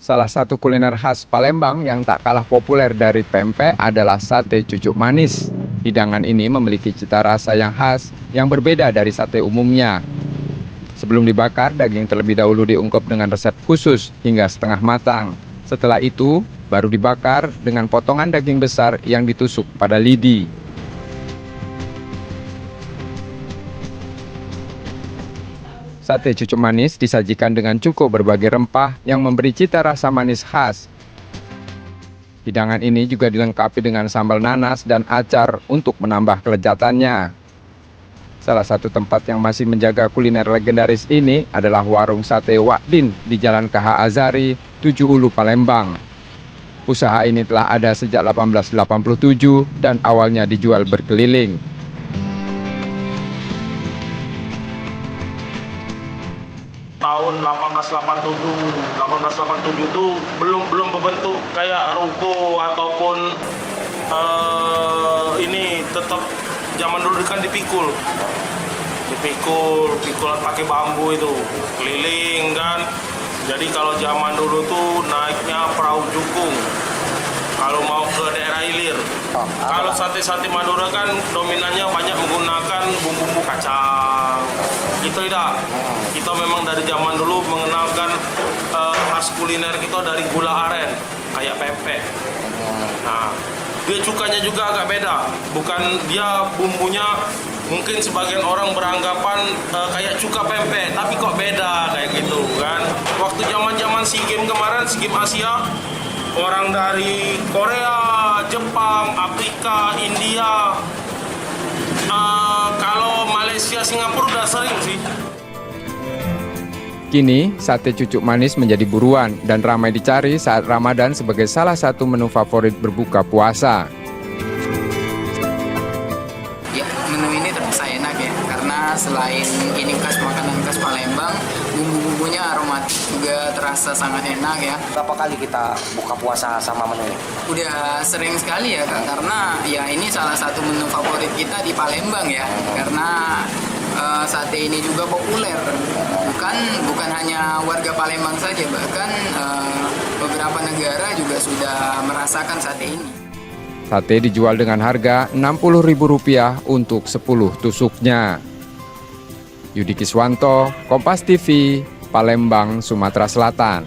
Salah satu kuliner khas Palembang yang tak kalah populer dari pempek adalah sate cucuk manis. Hidangan ini memiliki cita rasa yang khas yang berbeda dari sate umumnya. Sebelum dibakar, daging terlebih dahulu diungkep dengan resep khusus hingga setengah matang. Setelah itu, baru dibakar dengan potongan daging besar yang ditusuk pada lidi. Sate cucuk manis disajikan dengan cukup berbagai rempah yang memberi cita rasa manis khas. Hidangan ini juga dilengkapi dengan sambal nanas dan acar untuk menambah kelezatannya. Salah satu tempat yang masih menjaga kuliner legendaris ini adalah warung sate Wakdin di Jalan KH Azari, 7 Ulu, Palembang. Usaha ini telah ada sejak 1887 dan awalnya dijual berkeliling. Tahun 1887 itu belum berbentuk kayak ruko ataupun ini, tetap zaman dulu kan dipikul pakai bambu itu keliling kan. Jadi kalau zaman dulu tuh naiknya perahu jukung kalau mau ke daerah hilir. Kalau sate Madura kan dominannya banyak menggunakan bumbu kacang. Itu tidak. Kita memang dari zaman dulu mengenalkan khas kuliner kita dari gula aren, kayak pempek. Nah, dia cukanya juga agak beda. Bukan dia bumbunya, mungkin sebagian orang beranggapan kayak cuka pempek, tapi kok beda kayak gitu kan. Waktu zaman SEA Games kemarin, SEA Games Asia, orang dari Korea, Jepang, Afrika, India, kalau Malaysia, Singapura udah sering sih. Kini, sate cucuk manis menjadi buruan dan ramai dicari saat Ramadan sebagai salah satu menu favorit berbuka puasa. Ya, menu ini terasa enak ya, karena selain ini makanan khas Palembang, bumbu-bumbunya aromatik juga terasa sangat enak ya. Berapa kali kita buka puasa sama menu ini? Udah sering sekali ya Kak, karena ya ini salah satu menu favorit kita di Palembang ya, karena sate ini juga populer, bukan hanya warga Palembang saja, bahkan beberapa negara juga sudah merasakan sate ini. Sate dijual dengan harga Rp60.000 untuk 10 tusuknya. Yudi Kiswanto, Kompas TV, Palembang, Sumatera Selatan.